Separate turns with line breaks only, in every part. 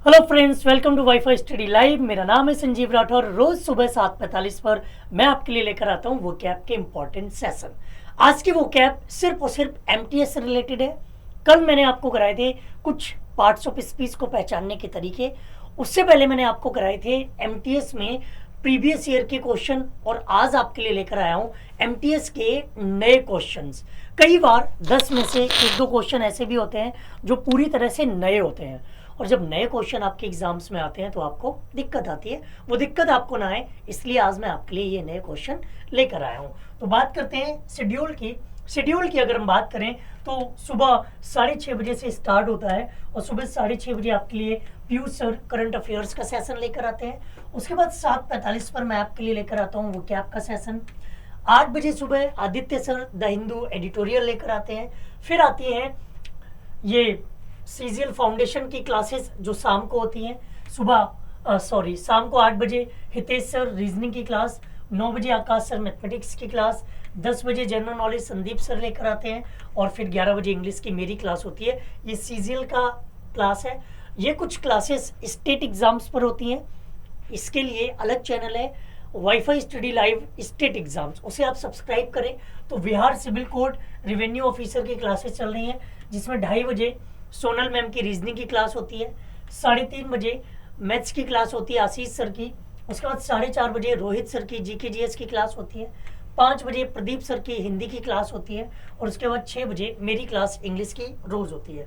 Hello friends, welcome to WiFi study live. मेरा नाम है संजीव राठौर। रोज सुबह 7:45 पर मैं आपके लिए लेकर आता हूँ वो कैप के इंपॉर्टेंट सेशन। आज की वो कैप सिर्फ और सिर्फ एमटीएस से रिलेटेड है। कल मैंने आपको कराए थे कुछ पार्ट्स ऑफ स्पीच को पहचानने के तरीके। उससे पहले मैंने आपको कराए थे एमटीएस में प्रीवियस ईयर के क्वेश्चन, और आज आपके लिए लेकर आया हूँ एमटीएस के नए क्वेश्चंस। कई बार 10 में से एक दो क्वेश्चन ऐसे भी होते हैं जो पूरी तरह से नए होते हैं, और जब नए क्वेश्चन आपके एग्जाम्स में आते हैं तो आपको दिक्कत आती है। वो दिक्कत आपको ना आए इसलिए आज मैं आपके लिए ये नए क्वेश्चन लेकर आया हूँ। तो बात करते हैं शेड्यूल की अगर हम बात करें तो सुबह 6:30 बजे से स्टार्ट होता है, और सुबह 6:30 बजे आपके लिए पीयूष सर करंट अफेयर्स का सेशन लेकर आते हैं। उसके बाद 7:45 पर मैं आपके लिए लेकर आता हूँ वो कैप का सेशन। 8 बजे सुबह Aditya sir the Hindu editorial लेकर आते हैं। फिर आती है ये सीजीएल फाउंडेशन की क्लासेस जो शाम को होती हैं। शाम को 8 बजे हितेश सर रीजनिंग की क्लास, 9 बजे आकाश सर मैथमेटिक्स की क्लास, 10 बजे जनरल नॉलेज संदीप सर लेकर आते हैं, और फिर 11 बजे इंग्लिश की मेरी क्लास होती है। ये सीजीएल का क्लास है। ये कुछ क्लासेस स्टेट एग्जाम्स पर होती हैं। इसके लिए अलग चैनल है WiFi study live state exams, उसे आप सब्सक्राइब करें। तो Bihar civil code revenue officer की क्लासेस चल रही हैं, जिसमें 2:30 बजे सोनल मैम की रीजनिंग की क्लास होती है, 3:30 बजे मैथ्स की क्लास होती है आशीष सर की। उसके बाद 4:30 बजे रोहित सर की जीके जीएस की क्लास होती है, 5 बजे प्रदीप सर की हिंदी की क्लास होती है, और उसके बाद 6 बजे मेरी क्लास इंग्लिश की रोज होती है।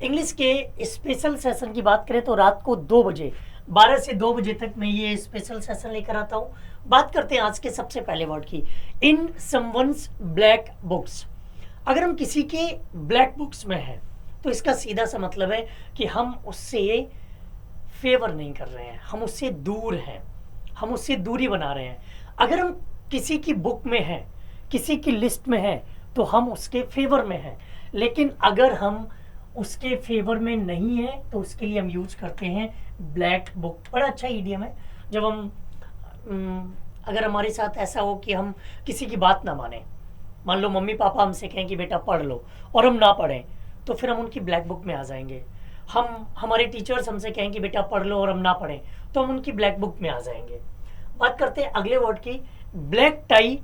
इंग्लिश के स्पेशल सेशन की बात करें तो रात को 2 बजे 12 से 2 बजे तक मैं ये स्पेशल सेशन लेकर आता हूँ। बात करते हैं आज के सबसे पहले वर्ड की, इन समवंस ब्लैक बुक्स। अगर हम किसी के ब्लैक बुक्स में हैं तो इसका सीधा सा मतलब है कि हम उससे फेवर नहीं कर रहे हैं, हम उससे दूर हैं, हम उससे दूरी बना रहे हैं। अगर हम किसी की बुक में हैं, किसी की लिस्ट में हैं, तो हम उसके फेवर में हैं। लेकिन अगर हम उसके फेवर में नहीं है तो उसके लिए हम यूज करते हैं ब्लैक बुक। बड़ा अच्छा ईडियम है। जब हम अगर हमारे साथ ऐसा हो कि हम किसी की बात ना माने, मान लो मम्मी पापा हमसे कहें कि बेटा पढ़ लो और हम ना पढ़ें, तो फिर हम उनकी ब्लैक बुक में आ जाएंगे। हमारे टीचर्स हमसे कहें कि बेटा पढ़ लो और हम ना पढ़ें, तो हम उनकी ब्लैक बुक में आ जाएंगे। बात करते हैं अगले वर्ड की, ब्लैक टाई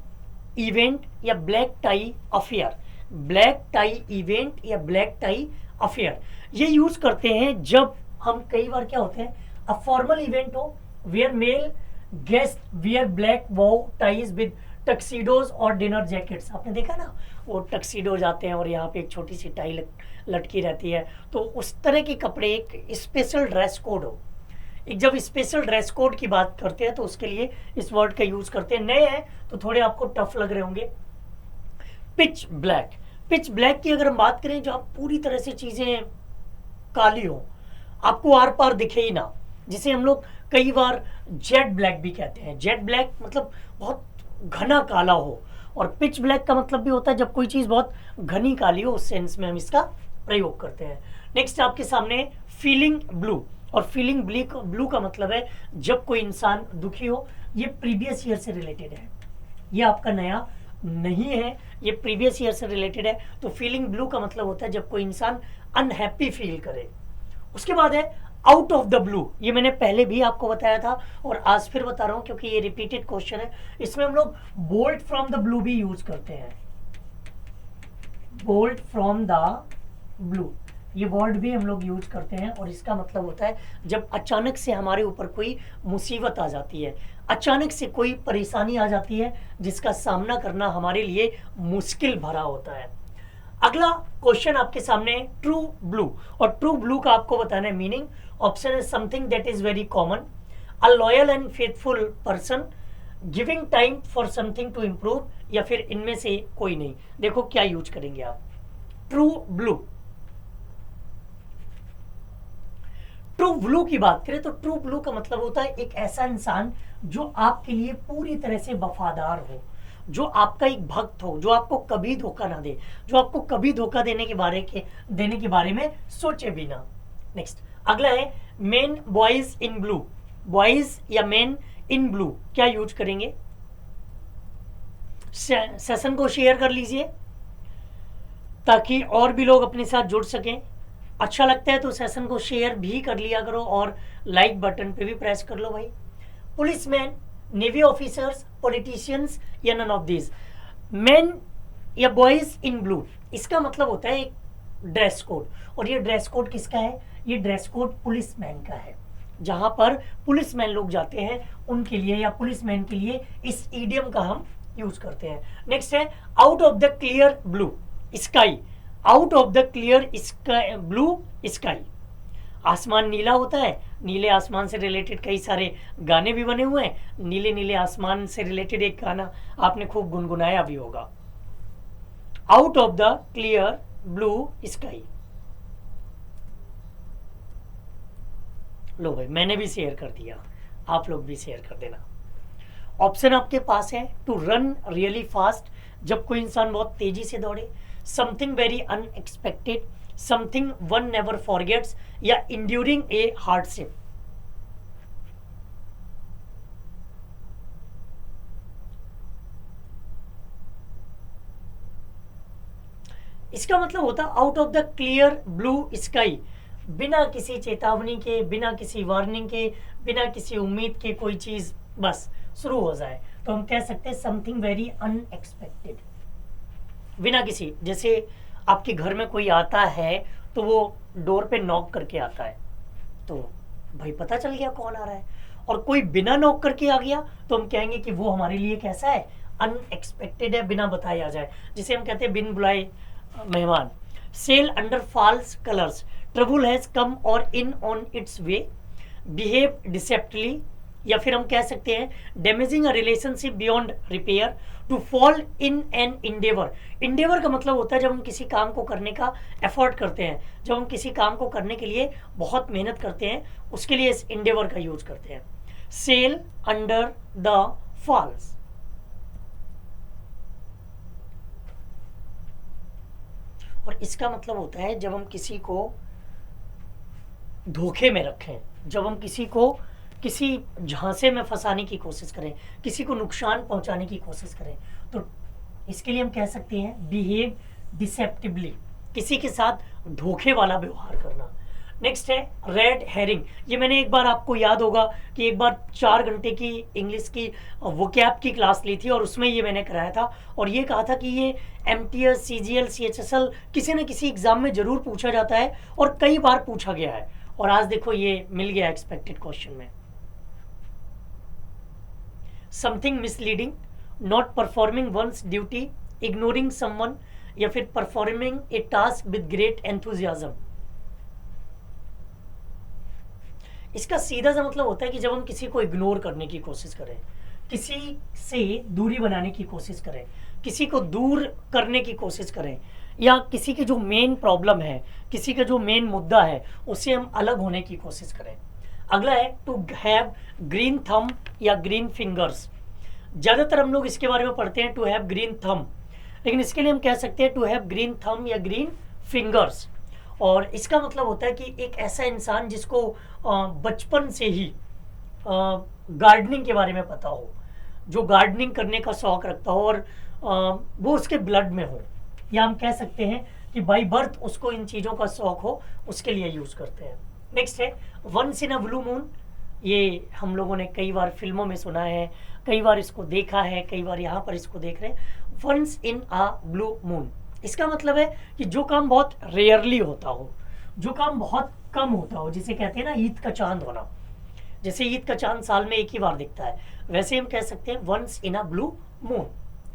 इवेंट या black tie affair. Black tie event या ब्लैक टाई अफेयर ये यूज करते हैं जब हम, कई बार क्या होते हैं, अ फॉर्मल इवेंट हो where male guest wear black bow ties with tuxedos और डिनर जैकेट्स। आपने देखा ना, वो टक्सीडो जाते हैं और यहाँ पे एक छोटी सी टाई लटकी रहती है। तो उस तरह के कपड़े, एक स्पेशल ड्रेस कोड हो। एक जब स्पेशल ड्रेस कोड की बात करते हैं तो उसके लिए इस वर्ड का यूज करते हैं। नए हैं तो थोड़े आपको टफ लग रहे होंगे। Pitch black. पिच ब्लैक की अगर हम बात करें, जो आप पूरी तरह से चीजें काली हो, आपको आर पार दिखे ही ना, जिसे हम लोग कई बार जेट ब्लैक भी कहते हैं। जेट ब्लैक मतलब बहुत घना काला हो, और पिच ब्लैक का मतलब भी होता है जब कोई चीज बहुत घनी काली हो, उस सेंस में हम इसका प्रयोग करते हैं। नेक्स्ट आपके सामने फीलिंग ब्लू, और फीलिंग ब्लू का मतलब है जब कोई इंसान दुखी हो। ये प्रीवियस ईयर से रिलेटेड है, ये आपका नया नहीं है, ये प्रीवियस ईयर से रिलेटेड है। तो फीलिंग ब्लू का मतलब होता है जब कोई इंसान अनहैप्पी फील करे। उसके बाद है आउट ऑफ द ब्लू। ये मैंने पहले भी आपको बताया था और आज फिर बता रहा हूं क्योंकि ये रिपीटेड क्वेश्चन है। इसमें हम लोग बोल्ट फ्रॉम द ब्लू भी यूज करते हैं। बोल्ट फ्रॉम द ब्लू, ये वर्ड भी हम लोग यूज करते हैं, और इसका मतलब होता है जब अचानक से हमारे ऊपर कोई मुसीबत आ जाती है, अचानक से कोई परेशानी आ जाती है जिसका सामना करना हमारे लिए मुश्किल भरा होता है। अगला क्वेश्चन आपके सामने है ट्रू ब्लू, और ट्रू ब्लू का आपको बताना है मीनिंग। ऑप्शन है something that is very common, a loyal and faithful person, giving time for something to improve, या फिर इनमें से कोई नहीं। देखो क्या यूज करेंगे आप। ट्रू ब्लू, ट्रू ब्लू की बात करें तो ट्रू ब्लू का मतलब होता है एक ऐसा इंसान जो आपके लिए पूरी तरह से वफादार हो, जो आपका एक भक्त हो, जो आपको कभी धोखा ना दे, जो आपको कभी धोखा देने के बारे में सोचे भी ना। नेक्स्ट अगला है main boys in blue. Boys या मेन इन ब्लू क्या यूज करेंगे? सेशन को शेयर कर लीजिए ताकि और भी लोग अपने साथ जुड़ सकें। अच्छा लगता है तो सेशन को शेयर भी कर लिया करो और लाइक बटन पे भी प्रेस कर लो भाई। पुलिसमैन, नेवी ऑफिसर्स, पॉलिटिशियंस या नन ऑफ दीज। मैन या बॉयज इन ब्लू, इसका मतलब होता है एक ड्रेस कोड। और ये ड्रेस कोड किसका है? ये ड्रेस कोड पुलिसमैन का है। जहां पर पुलिसमैन लोग जाते हैं उनके लिए या पुलिसमैन के लिए इस ईडियम का हम यूज करते हैं। नेक्स्ट है out of the clear blue sky. Out of the clear sky, blue sky, आसमान नीला होता है। नीले आसमान से रिलेटेड कई सारे गाने भी बने हुए हैं। नीले नीले आसमान से रिलेटेड एक गाना आपने खूब गुनगुनाया भी होगा, out of the clear blue sky. लो भाई, मैंने भी शेयर कर दिया, आप लोग भी शेयर कर देना। ऑप्शन आपके पास है टू रन रियली फास्ट, जब कोई इंसान बहुत तेजी से दौड़े, something very unexpected, something one never forgets, या इंड्यूरिंग ए हार्डशिप। इसका मतलब होता है out of the clear blue sky, बिना किसी चेतावनी के, बिना किसी वार्निंग के, बिना किसी उम्मीद के कोई चीज बस शुरू हो जाए तो हम कह सकते हैं समथिंग वेरी अनएक्सपेक्टेड। बिना किसी, जैसे आपके घर में कोई आता है तो वो डोर पे नॉक करके आता है तो भाई पता चल गया कौन आ रहा है। और कोई बिना नॉक करके आ गया तो हम कहेंगे कि वो हमारे लिए कैसा है? अनएक्सपेक्टेड है, बिना बताए आ जाए, जिसे हम कहते हैं बिन बुलाए मेहमान। Sail under false colours, trouble has come और in on its way, behave deceptively, या फिर हम कह सकते हैं damaging a relationship beyond repair, to fall in an endeavour. Endeavour का मतलब होता है जब हम किसी काम को करने का एफर्ट करते हैं, जब हम किसी काम को करने के लिए बहुत मेहनत करते हैं, उसके लिए इस इंडेवर का यूज करते हैं। Sail under the false. और इसका मतलब होता है जब हम किसी को धोखे में रखें, जब हम किसी को किसी झांसे में फंसाने की कोशिश करें, किसी को नुकसान पहुंचाने की कोशिश करें, तो इसके लिए हम कह सकते हैं बिहेव डिसेप्टिवली, किसी के साथ धोखे वाला व्यवहार करना। नेक्स्ट है रेड हेरिंग। ये मैंने एक बार, आपको याद होगा कि एक बार 4 घंटे की इंग्लिश की वोकैब की क्लास ली थी और उसमें ये मैंने कराया था और ये कहा था कि ये एमटीएस, सीजीएल, सीएचएसएल किसी न किसी एग्जाम में जरूर पूछा जाता है और कई बार पूछा गया है। और आज देखो ये मिल गया एक्सपेक्टेड क्वेश्चन में। Something misleading, not performing once duty, ignoring someone, या फिर performing A task with great enthusiasm. इसका सीधा सा मतलब होता है कि जब हम किसी को इग्नोर करने की कोशिश करें, किसी से दूरी बनाने की कोशिश करें, किसी को दूर करने की कोशिश करें, या किसी की जो मेन प्रॉब्लम है, किसी का जो मेन मुद्दा है उससे हम अलग होने की कोशिश करें। अगला है टू हैव ग्रीन थम या ग्रीन फिंगर्स। ज़्यादातर हम लोग इसके बारे में पढ़ते हैं टू हैव ग्रीन थम, लेकिन इसके लिए हम कह सकते हैं टू हैव ग्रीन थम या ग्रीन फिंगर्स। और इसका मतलब होता है कि एक ऐसा इंसान जिसको बचपन से ही गार्डनिंग के बारे में पता हो, जो गार्डनिंग करने का शौक रखता हो और वो उसके ब्लड में हो, या हम कह सकते हैं कि बाई बर्थ उसको इन चीज़ों का शौक हो, उसके लिए यूज़ करते हैं। नेक्स्ट है once in a blue moon. ये हम लोगों ने कई बार फिल्मों में सुना है, कई बार इसको देखा है, कई बार यहाँ पर इसको देख रहे हैं। Once in a blue moon, इसका मतलब है कि जो काम बहुत रेयरली होता हो, जो काम बहुत कम होता हो, जिसे कहते हैं ना ईद का चांद होना। जैसे ईद का चांद साल में एक ही बार दिखता है, वैसे हम कह सकते हैं once in a blue moon,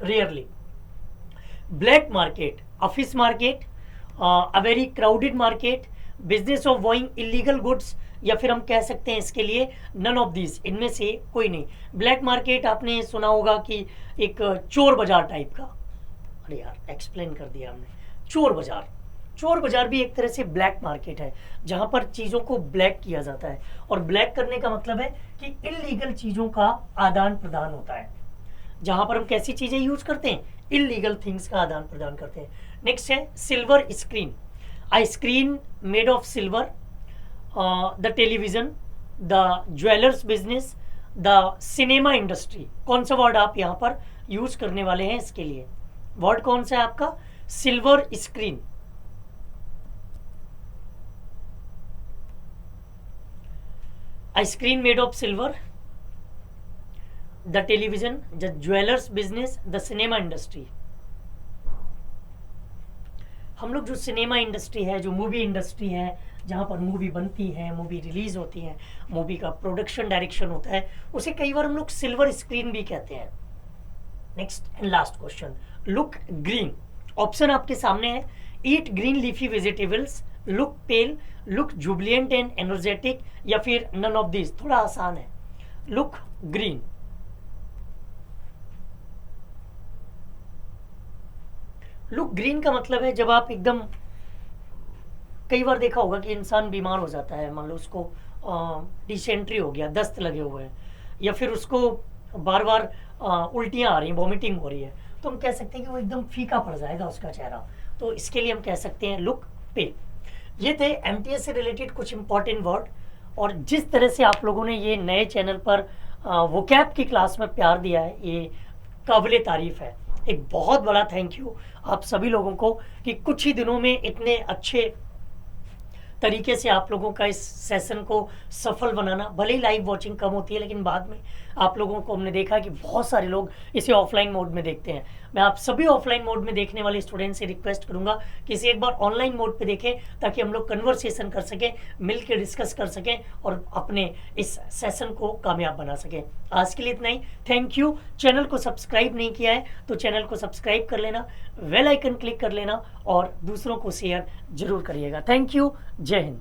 rarely. Black market, office market, a very crowded market, business of buying illegal goods, या फिर हम कह सकते हैं इसके लिए नन ऑफ दीज, इनमें से कोई नहीं। ब्लैक मार्केट आपने सुना होगा कि एक चोर बाजार टाइप का, अरे यार एक्सप्लेन कर दिया हमने। चोर बाजार, चोर बाजार भी एक तरह से ब्लैक मार्केट है जहां पर चीज़ों को ब्लैक किया जाता है। और ब्लैक करने का मतलब है कि इलीगल चीज़ों का आदान प्रदान होता है, जहां पर हम कैसी चीज़ें यूज करते हैं, इलीगल थिंग्स का आदान प्रदान करते हैं। नेक्स्ट है silver screen, a screen made of silver, the television, the jewelers business, the cinema industry। कौन सा वर्ड आप यहाँ पर यूज करने वाले हैं इसके लिए? वर्ड कौन सा है आपका? Silver screen. A screen made of silver, the television, the jewelers business, the cinema industry. हम लोग जो सिनेमा इंडस्ट्री है, जो मूवी इंडस्ट्री है, जहाँ पर मूवी बनती है, मूवी रिलीज होती है, मूवी का प्रोडक्शन डायरेक्शन होता है, उसे कई बार हम लोग सिल्वर स्क्रीन भी कहते हैं। Next and last question, look green. Option आपके सामने है, eat green leafy vegetables, look pale, look jubilant and energetic, या फिर नन ऑफ दिस। थोड़ा आसान है, लुक ग्रीन। लुक ग्रीन का मतलब है जब आप एकदम, कई बार देखा होगा कि इंसान बीमार हो जाता है, मान लो उसको डिसेंट्री हो गया, दस्त लगे हुए हैं, या फिर उसको बार बार उल्टियाँ आ रही हैं, वॉमिटिंग हो रही है, तो हम कह सकते हैं कि वो एकदम फीका पड़ जाएगा उसका चेहरा। तो इसके लिए हम कह सकते हैं लुक पे। ये थे एमटीएस से रिलेटेड कुछ इंपॉर्टेंट वर्ड। और जिस तरह से आप लोगों ने ये नए चैनल पर वोकैब की क्लास में प्यार दिया है, ये काबिले तारीफ है। एक बहुत बड़ा थैंक यू आप सभी लोगों को कि कुछ ही दिनों में इतने अच्छे तरीके से आप लोगों का इस सेशन को सफल बनाना। भले ही लाइव वॉचिंग कम होती है, लेकिन बाद में आप लोगों को हमने देखा कि बहुत सारे लोग इसे ऑफलाइन मोड में देखते हैं। मैं आप सभी ऑफलाइन मोड में देखने वाले स्टूडेंट से रिक्वेस्ट करूंगा कि इसे एक बार ऑनलाइन मोड पे देखें, ताकि हम लोग कन्वर्सेशन कर सकें, मिल के डिस्कस कर सकें और अपने इस सेशन को कामयाब बना सकें। आज के लिए इतना ही, थैंक यू। चैनल को सब्सक्राइब नहीं किया है तो चैनल को सब्सक्राइब कर लेना, बेल आइकन क्लिक कर लेना और दूसरों को शेयर जरूर करिएगा। Thank you. जय हिंद।